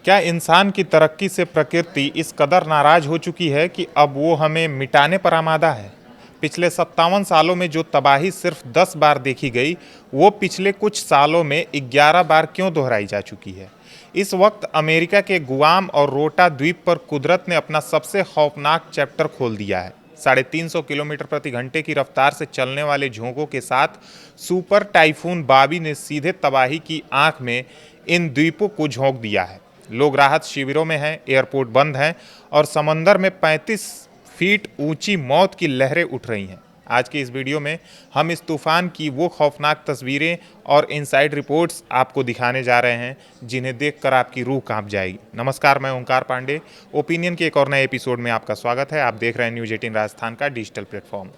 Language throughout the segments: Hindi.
क्या इंसान की तरक्की से प्रकृति इस कदर नाराज हो चुकी है कि अब वो हमें मिटाने पर आमादा है? पिछले 57 सालों में जो तबाही सिर्फ 10 बार देखी गई, वो पिछले कुछ सालों में 11 बार क्यों दोहराई जा चुकी है? इस वक्त अमेरिका के गुआम और रोटा द्वीप पर कुदरत ने अपना सबसे खौफनाक चैप्टर खोल दिया है। 350 किलोमीटर प्रति घंटे की रफ्तार से चलने वाले झोंकों के साथ सुपर टाइफून बाबी ने सीधे तबाही की आंख में इन द्वीपों को झोंक दिया है। लोग राहत शिविरों में हैं, एयरपोर्ट बंद हैं और समंदर में 35 फीट ऊंची मौत की लहरें उठ रही हैं। आज की इस वीडियो में हम इस तूफान की वो खौफनाक तस्वीरें और इनसाइड रिपोर्ट्स आपको दिखाने जा रहे हैं जिन्हें देखकर आपकी रूह कांप जाएगी। नमस्कार, मैं ओंकार पांडे। ओपिनियन के एक और नए एपिसोड में आपका स्वागत है। आप देख रहे हैं न्यूज़ 18 राजस्थान का डिजिटल प्लेटफॉर्म।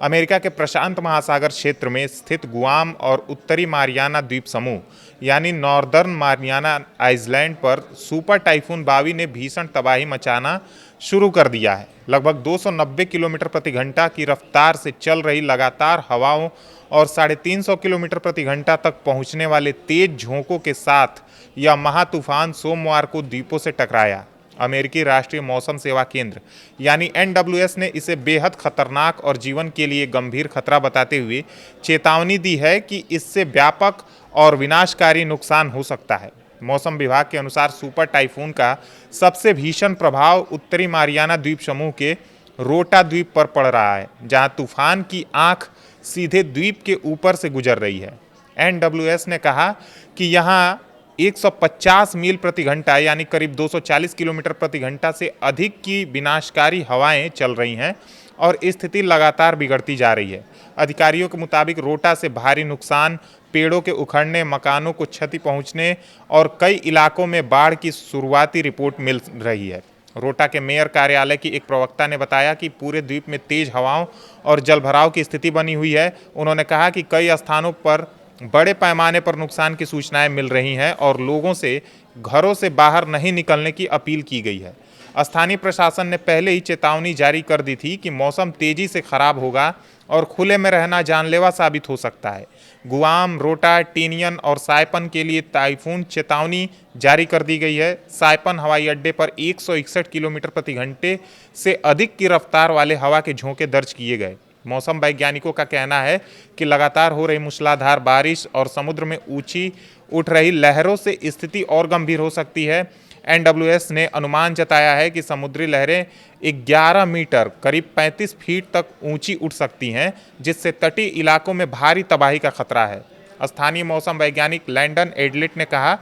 अमेरिका के प्रशांत महासागर क्षेत्र में स्थित गुआम और उत्तरी मारियाना द्वीप समूह यानी नॉर्दर्न मारियाना आइलैंड पर सुपर टाइफून बावी ने भीषण तबाही मचाना शुरू कर दिया है। लगभग 290 किलोमीटर प्रति घंटा की रफ्तार से चल रही लगातार हवाओं और 350 किलोमीटर प्रति घंटा तक पहुंचने वाले तेज झोंकों के साथ यह महातूफान सोमवार को द्वीपों से टकराया। अमेरिकी राष्ट्रीय मौसम सेवा केंद्र यानी NWS ने इसे बेहद खतरनाक और जीवन के लिए गंभीर खतरा बताते हुए चेतावनी दी है कि इससे व्यापक और विनाशकारी नुकसान हो सकता है। मौसम विभाग के अनुसार सुपर टाइफून का सबसे भीषण प्रभाव उत्तरी मारियाना द्वीप समूह के रोटा द्वीप पर पड़ रहा है, जहां तूफान की आंख सीधे द्वीप के ऊपर से गुजर रही है। NWS ने कहा कि यहां 150 मील प्रति घंटा यानी करीब 240 किलोमीटर प्रति घंटा से अधिक की विनाशकारी हवाएं चल रही हैं और स्थिति लगातार बिगड़ती जा रही है। अधिकारियों के मुताबिक रोटा से भारी नुकसान, पेड़ों के उखड़ने, मकानों को क्षति पहुंचने और कई इलाकों में बाढ़ की शुरुआती रिपोर्ट मिल रही है। रोटा के मेयर कार्यालय की एक प्रवक्ता ने बताया कि पूरे द्वीप में तेज हवाओं और जलभराव की स्थिति बनी हुई है। उन्होंने कहा कि कई स्थानों पर बड़े पैमाने पर नुकसान की सूचनाएं मिल रही हैं और लोगों से घरों से बाहर नहीं निकलने की अपील की गई है। स्थानीय प्रशासन ने पहले ही चेतावनी जारी कर दी थी कि मौसम तेजी से खराब होगा और खुले में रहना जानलेवा साबित हो सकता है। गुआम, रोटा, टिनियन और साइपन के लिए टाइफून चेतावनी जारी कर दी गई है। साइपन हवाई अड्डे पर 161 किलोमीटर प्रति घंटे से अधिक की रफ्तार वाले हवा के झोंके दर्ज किए गए। मौसम वैज्ञानिकों का कहना है कि लगातार हो रही मूसलाधार बारिश और समुद्र में ऊंची उठ रही लहरों से स्थिति और गंभीर हो सकती है। NWS ने अनुमान जताया है कि समुद्री लहरें 11 मीटर करीब 35 फीट तक ऊंची उठ सकती हैं, जिससे तटीय इलाकों में भारी तबाही का खतरा है। स्थानीय मौसम वैज्ञानिक लैंडन एडलेट ने कहा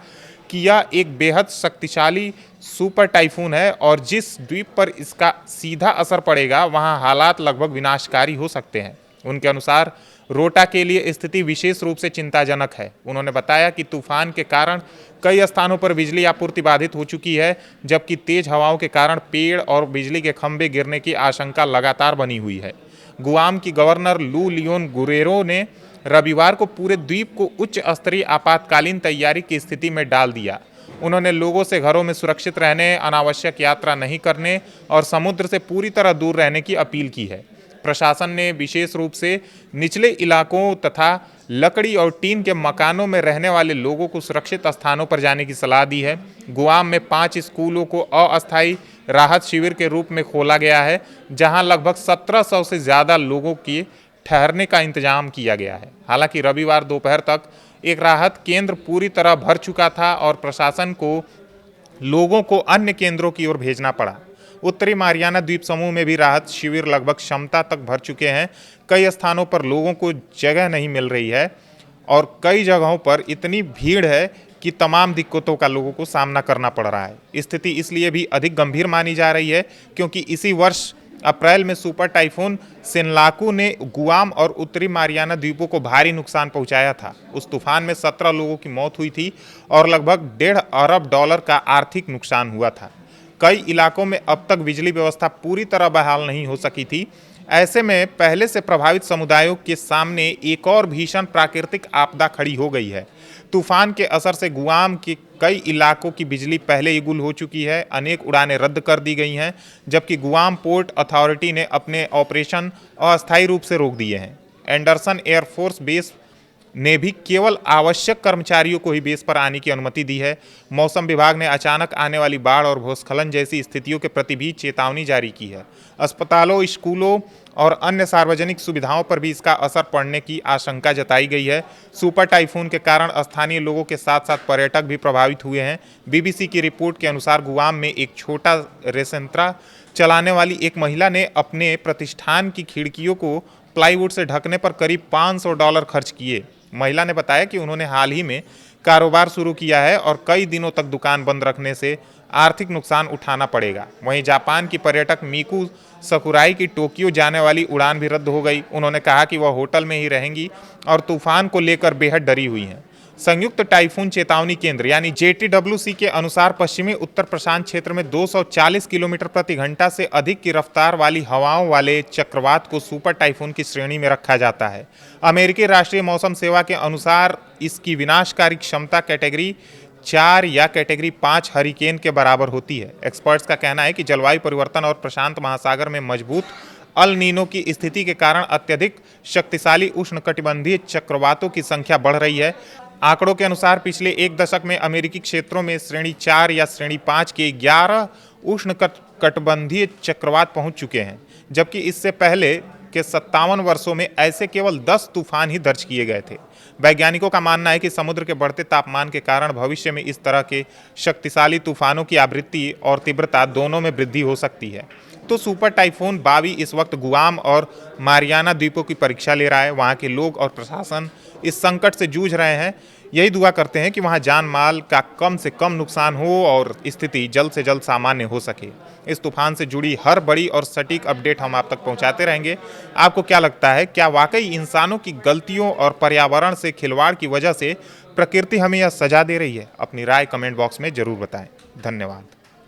कि यह एक बेहद शक्तिशाली सुपर टाइफून है और जिस द्वीप पर इसका सीधा असर पड़ेगा वहां हालात लगभग विनाशकारी हो सकते हैं। उनके अनुसार रोटा के लिए स्थिति विशेष रूप से चिंताजनक है। उन्होंने बताया कि तूफान के कारण कई स्थानों पर बिजली आपूर्ति बाधित हो चुकी है, जबकि तेज हवाओं के कारण पेड़ और बिजली के खंभे गिरने की आशंका लगातार बनी हुई है। गुआम की गवर्नर लू लियोन गुरेरो ने रविवार को पूरे द्वीप को उच्च स्तरीय आपातकालीन तैयारी की स्थिति में डाल दिया। उन्होंने लोगों से घरों में सुरक्षित रहने, अनावश्यक यात्रा नहीं करने और समुद्र से पूरी तरह दूर रहने की अपील की है। प्रशासन ने विशेष रूप से निचले इलाकों तथा लकड़ी और टीन के मकानों में रहने वाले लोगों को सुरक्षित स्थानों पर जाने की सलाह दी है। गुआम में 5 स्कूलों को अस्थायी राहत शिविर के रूप में खोला गया है, जहां लगभग 1700 से ज़्यादा लोगों के ठहरने का इंतजाम किया गया है। हालांकि रविवार दोपहर तक एक राहत केंद्र पूरी तरह भर चुका था और प्रशासन को लोगों को अन्य केंद्रों की ओर भेजना पड़ा। उत्तरी मारियाना द्वीप समूह में भी राहत शिविर लगभग क्षमता तक भर चुके हैं। कई स्थानों पर लोगों को जगह नहीं मिल रही है और कई जगहों पर इतनी भीड़ है कि तमाम दिक्कतों का लोगों को सामना करना पड़ रहा है। स्थिति इसलिए भी अधिक गंभीर मानी जा रही है क्योंकि इसी वर्ष अप्रैल में सुपर टाइफून सिनलाकू ने गुआम और उत्तरी मारियाना द्वीपों को भारी नुकसान पहुंचाया था। उस तूफान में 17 लोगों की मौत हुई थी और लगभग $1.5 अरब का आर्थिक नुकसान हुआ था। कई इलाकों में अब तक बिजली व्यवस्था पूरी तरह बहाल नहीं हो सकी थी। ऐसे में पहले से प्रभावित समुदायों के सामने एक और भीषण प्राकृतिक आपदा खड़ी हो गई है। तूफान के असर से गुआम के कई इलाकों की बिजली पहले ही गुल हो चुकी है। अनेक उड़ानें रद्द कर दी गई हैं, जबकि गुआम पोर्ट अथॉरिटी ने अपने ऑपरेशन अस्थायी रूप से रोक दिए हैं। एंडरसन एयरफोर्स बेस ने भी केवल आवश्यक कर्मचारियों को ही बेस पर आने की अनुमति दी है। मौसम विभाग ने अचानक आने वाली बाढ़ और भूस्खलन जैसी स्थितियों के प्रति भी चेतावनी जारी की है। अस्पतालों, स्कूलों और अन्य सार्वजनिक सुविधाओं पर भी इसका असर पड़ने की आशंका जताई गई है। सुपर टाइफून के कारण स्थानीय लोगों के साथ साथ पर्यटक भी प्रभावित हुए हैं। बीबीसी की रिपोर्ट के अनुसार गुआम में एक छोटा रेस्तरां चलाने वाली एक महिला ने अपने प्रतिष्ठान की खिड़कियों को प्लाईवुड से ढकने पर करीब $500 खर्च किए। महिला ने बताया कि उन्होंने हाल ही में कारोबार शुरू किया है और कई दिनों तक दुकान बंद रखने से आर्थिक नुकसान उठाना पड़ेगा। वहीं जापान की पर्यटक मिकू सकुराई की टोक्यो जाने वाली उड़ान भी रद्द हो गई। उन्होंने कहा कि वह होटल में ही रहेंगी और तूफान को लेकर बेहद डरी हुई हैं। संयुक्त टाइफून चेतावनी केंद्र यानी JTWC के अनुसार पश्चिमी उत्तर प्रशांत क्षेत्र में 240 किलोमीटर प्रति घंटा से अधिक की रफ्तार वाली हवाओं वाले चक्रवात को सुपर टाइफून की श्रेणी में रखा जाता है। अमेरिकी राष्ट्रीय मौसम सेवा के अनुसार इसकी विनाशकारी क्षमता कैटेगरी 4 या कैटेगरी 5 हरिकेन के बराबर होती है। एक्सपर्ट्स का कहना है कि जलवायु परिवर्तन और प्रशांत महासागर में मजबूत अल नीनो की स्थिति के कारण अत्यधिक शक्तिशाली उष्णकटिबंधीय चक्रवातों की संख्या बढ़ रही है। आंकड़ों के अनुसार पिछले एक दशक में अमेरिकी क्षेत्रों में श्रेणी 4 या श्रेणी 5 के 11 उष्णकटिबंधीय चक्रवात पहुंच चुके हैं, जबकि इससे पहले के 57 वर्षों में ऐसे केवल 10 तूफान ही दर्ज किए गए थे। वैज्ञानिकों का मानना है कि समुद्र के बढ़ते तापमान के कारण भविष्य में इस तरह के शक्तिशाली तूफानों की आवृत्ति और तीव्रता दोनों में वृद्धि हो सकती है। तो सुपर टाइफून बावी इस वक्त गुआम और मारियाना द्वीपों की परीक्षा ले रहा है। वहाँ के लोग और प्रशासन इस संकट से जूझ रहे हैं। यही दुआ करते हैं कि वहाँ जान माल का कम से कम नुकसान हो और स्थिति जल्द से जल्द सामान्य हो सके। इस तूफान से जुड़ी हर बड़ी और सटीक अपडेट हम आप तक पहुँचाते रहेंगे। आपको क्या लगता है, क्या वाकई इंसानों की गलतियों और पर्यावरण से खिलवाड़ की वजह से प्रकृति हमें यह सजा दे रही है? अपनी राय कमेंट बॉक्स में जरूर बताएं। धन्यवाद।